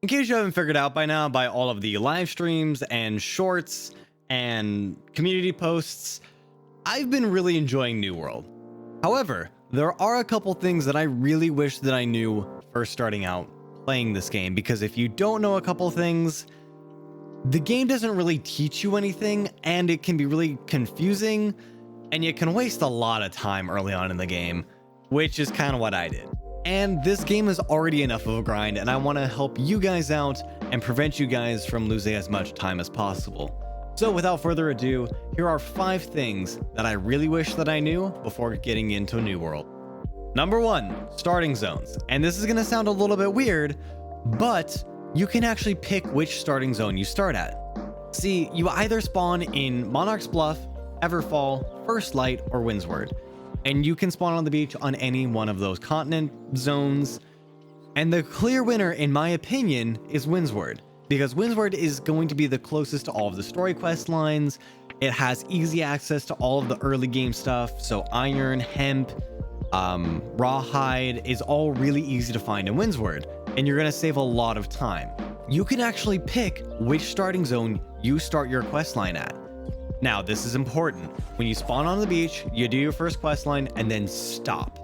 In case you haven't figured out by now, by all of the live streams and shorts and community posts, I've been really enjoying New World. However, there are a couple things that I really wish that I knew first starting out playing this game, because if you don't know a couple things, the game doesn't really teach you anything, and it can be really confusing, and you can waste a lot of time early on in the game, which is kind of what I did. And this game is already enough of a grind, and I want to help you guys out and prevent you guys from losing as much time as possible. So without further ado, here are 5 things that I really wish that I knew before getting into New World. Number 1, starting zones. And this is going to sound a little bit weird, but you can actually pick which starting zone you start at. See, you either spawn in Monarch's Bluff, Everfall, First Light, or Windsward. And you can spawn on the beach on any one of those continent zones. And the clear winner, in my opinion, is Windsward, because Windsward is going to be the closest to all of the story quest lines. It has easy access to all of the early game stuff, so iron, hemp, rawhide is all really easy to find in Windsward, and you're going to save a lot of time. You can actually pick which starting zone you start your quest line at. Now, this is important. When you spawn on the beach, you do your first quest line and then stop.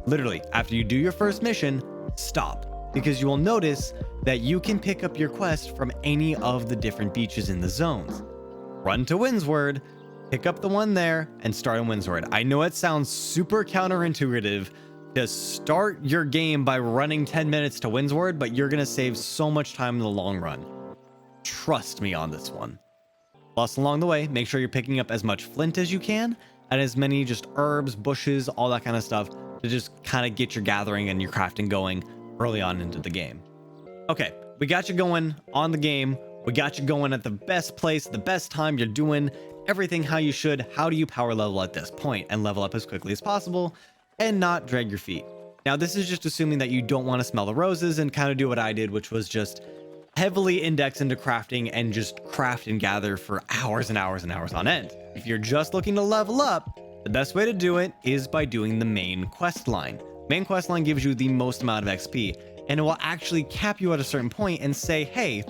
Literally, after you do your first mission, stop, because you will notice that you can pick up your quest from any of the different beaches in the zones. Run to Windsward, pick up the one there, and start in Windsward. I know it sounds super counterintuitive to start your game by running 10 minutes to Windsward, but you're going to save so much time in the long run. Trust me on this one. Plus, along the way, make sure you're picking up as much flint as you can, and as many just herbs, bushes, all that kind of stuff to just kind of get your gathering and your crafting going early on into the game. Okay, we got you going on the game. We got you going at the best place, the best time. You're doing everything how you should. How do you power level at this point and level up as quickly as possible and not drag your feet? Now, this is just assuming that you don't want to smell the roses and kind of do what I did, which was just heavily index into crafting and just craft and gather for hours and hours and hours on end. If you're just looking to level up, the best way to do it is by doing the main quest line. Main quest line gives you the most amount of XP, and it will actually cap you at a certain point and say, hey,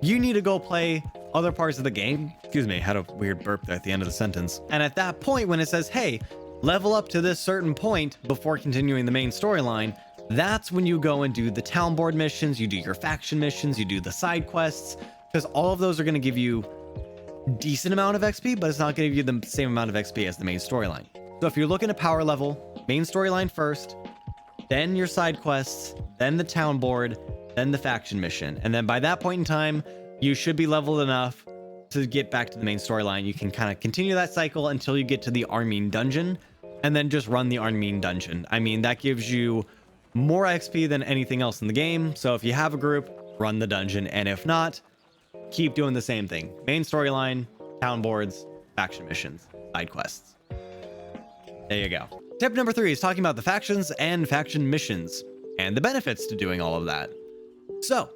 you need to go play other parts of the game. Excuse me, I had a weird burp there at the end of the sentence. And at that point, when it says, hey, level up to this certain point before continuing the main storyline, that's when you go and do the town board missions, you do your faction missions, you do the side quests, because all of those are going to give you a decent amount of XP, but it's not going to give you the same amount of XP as the main storyline. So if you're looking to power level, main storyline first, then your side quests, then the town board, then the faction mission. And then by that point in time, you should be leveled enough to get back to the main storyline. You can kind of continue that cycle until you get to the Armine dungeon, and then just run the Armine dungeon. I mean, that gives you more XP than anything else in the game. So if you have a group, run the dungeon, and if not, keep doing the same thing. Main storyline, town boards, faction missions, side quests. There you go. Tip number 3 is talking about the factions and faction missions and the benefits to doing all of that. So,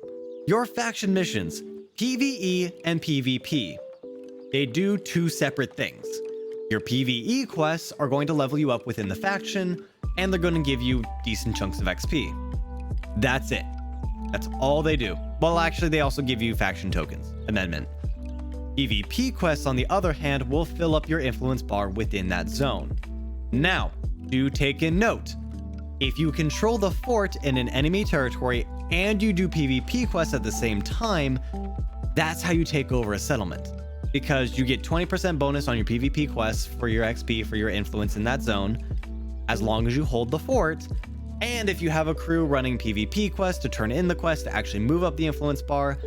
your faction missions, PvE and PvP, they do 2 separate things. Your PvE quests are going to level you up within the faction, and they're going to give you decent chunks of XP. That's it. That's all they do. Well, actually, they also give you faction tokens. Amendment. PvP quests, on the other hand, will fill up your influence bar within that zone. Now, do take in note. If you control the fort in an enemy territory and you do PvP quests at the same time, that's how you take over a settlement. Because you get 20% bonus on your PvP quests for your XP for your influence in that zone, as long as you hold the fort. And if you have a crew running PvP quests to turn in the quest to actually move up the influence bar,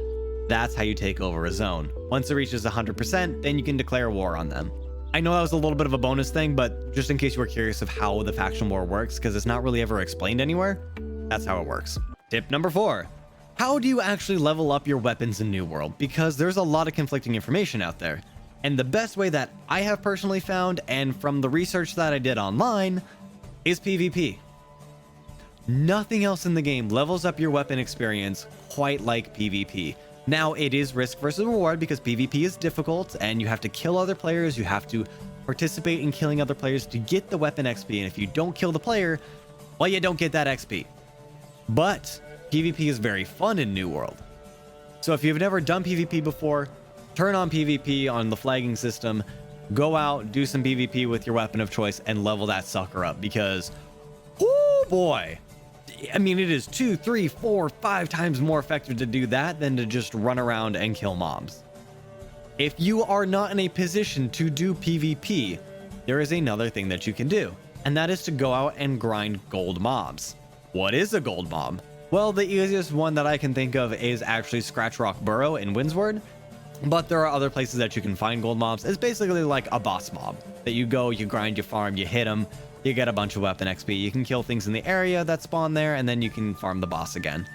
that's how you take over a zone. Once it reaches 100%, then you can declare war on them. I know that was a little bit of a bonus thing, but just in case you were curious of how the faction war works, because it's not really ever explained anywhere, that's how it works. Tip number 4. How do you actually level up your weapons in New World? Because there's a lot of conflicting information out there. And the best way that I have personally found, and from the research that I did online, is PvP. Nothing else in the game levels up your weapon experience quite like PvP. Now, it is risk versus reward because PvP is difficult and you have to kill other players, you have to participate in killing other players to get the weapon XP, and if you don't kill the player, well, you don't get that XP. But PvP is very fun in New World. So if you've never done PvP before, turn on PvP on the flagging system, go out, do some PvP with your weapon of choice, and level that sucker up because, oh boy, I mean, it is 2, 3, 4, 5 times more effective to do that than to just run around and kill mobs. If you are not in a position to do PvP, there is another thing that you can do, and that is to go out and grind gold mobs. What is a gold mob? Well, the easiest one that I can think of is actually Scratch Rock Burrow in Windsward, but there are other places that you can find gold mobs. It's basically like a boss mob that you go, you grind, you farm, you hit them, you get a bunch of weapon XP. You can kill things in the area that spawn there, and then you can farm the boss again.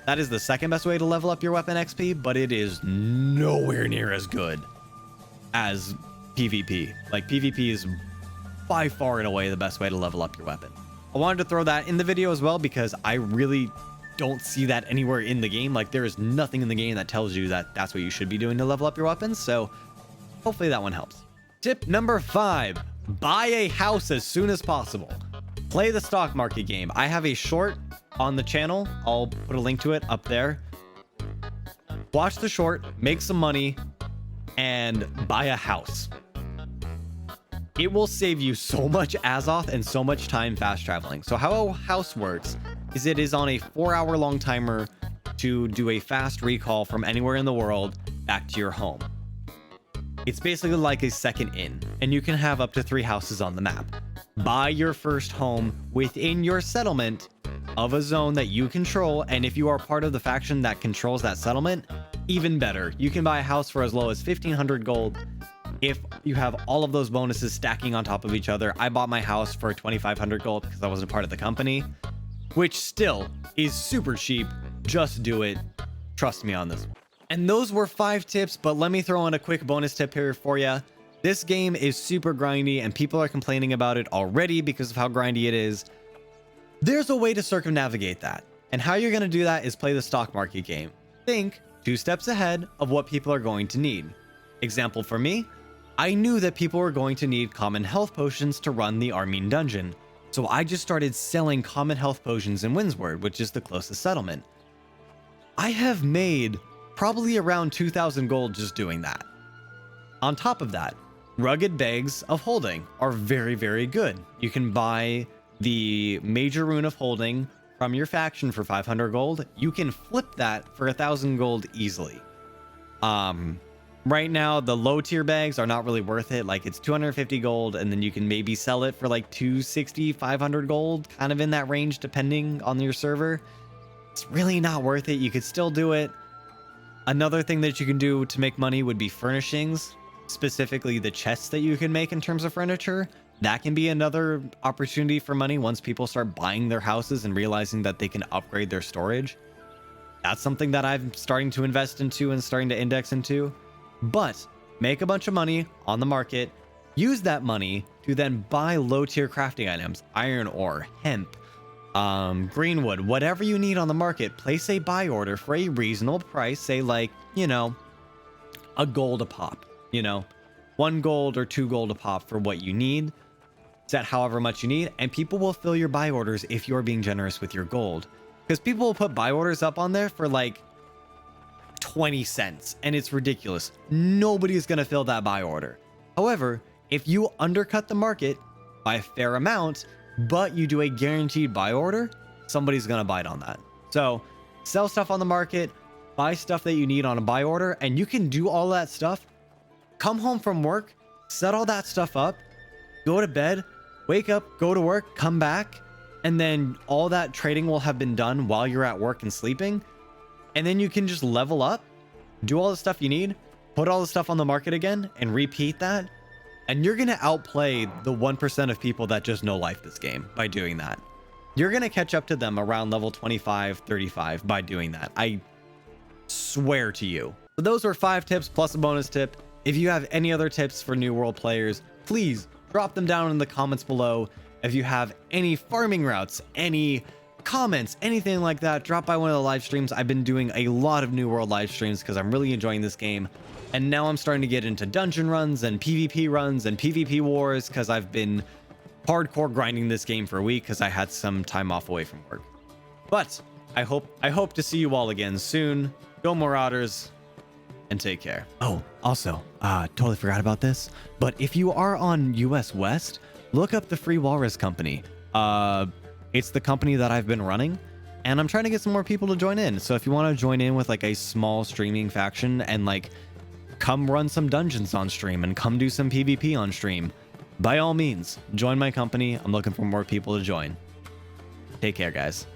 That is the second best way to level up your weapon XP, but it is nowhere near as good as PvP. Like, PvP is by far and away the best way to level up your weapon. I wanted to throw that in the video as well because I really don't see that anywhere in the game. Like, there is nothing in the game that tells you that that's what you should be doing to level up your weapons. So hopefully that one helps. Tip number 5, buy a house as soon as possible. Play the stock market game. I have a short on the channel. I'll put a link to it up there. Watch the short, make some money, and buy a house. It will save you so much Azoth and so much time fast traveling. So how a house works is it is on a 4-hour long timer to do a fast recall from anywhere in the world back to your home. It's basically like a second inn, and you can have up to 3 houses on the map. Buy your first home within your settlement of a zone that you control, and if you are part of the faction that controls that settlement, even better. You can buy a house for as low as 1,500 gold. If you have all of those bonuses stacking on top of each other, I bought my house for 2,500 gold because I wasn't part of the company, which still is super cheap. Just do it. Trust me on this one. And those were 5 tips, but let me throw in a quick bonus tip here for you. This game is super grindy and people are complaining about it already because of how grindy it is. There's a way to circumnavigate that. And how you're going to do that is play the stock market game. Think 2 steps ahead of what people are going to need. Example for me, I knew that people were going to need common health potions to run the Armene dungeon. So I just started selling common health potions in Windsward, which is the closest settlement. I have made probably around 2,000 gold just doing that. On top of that, rugged bags of holding are very, very good. You can buy the major rune of holding from your faction for 500 gold. You can flip that for 1,000 gold easily. Right now, the low tier bags are not really worth it. Like, it's 250 gold, and then you can maybe sell it for like 260, 500 gold, kind of in that range, depending on your server. It's really not worth it. You could still do it. Another thing that you can do to make money would be furnishings, specifically the chests that you can make in terms of furniture. That can be another opportunity for money once people start buying their houses and realizing that they can upgrade their storage. That's something that I'm starting to invest into and starting to index into. But make a bunch of money on the market, use that money to then buy low tier crafting items, iron ore, hemp, greenwood, whatever you need on the market. Place a buy order for a reasonable price, say like, you know, a gold a pop, you know, 1 gold or 2 gold a pop for what you need. Set however much you need, and people will fill your buy orders if you're being generous with your gold. Because people will put buy orders up on there for like 20 cents, and it's ridiculous. Nobody's gonna fill that buy order. However, if you undercut the market by a fair amount, but you do a guaranteed buy order, somebody's gonna bite on that. So sell stuff on the market, buy stuff that you need on a buy order, and you can do all that stuff. Come home from work, set all that stuff up, go to bed, wake up, go to work, come back, and then all that trading will have been done while you're at work and sleeping. And then you can just level up, do all the stuff you need, put all the stuff on the market again, and repeat that. And you're going to outplay the 1% of people that just know life this game by doing that. You're going to catch up to them around level 25, 35 by doing that. I swear to you. So those were 5 tips plus a bonus tip. If you have any other tips for New World players, please drop them down in the comments below. If you have any farming routes, any comments, anything like that, drop by one of the live streams. I've been doing a lot of New World live streams because I'm really enjoying this game, and now I'm starting to get into dungeon runs and PvP runs and PvP wars because I've been hardcore grinding this game for a week because I had some time off away from work. But I hope to see you all again soon. Go Marauders, and take care. Oh, also, totally forgot about this, but if you are on US West, look up the Free Walrus Company. It's the company that I've been running, and I'm trying to get some more people to join in. So if you want to join in with like a small streaming faction and like come run some dungeons on stream and come do some PvP on stream, by all means, join my company. I'm looking for more people to join. Take care, guys.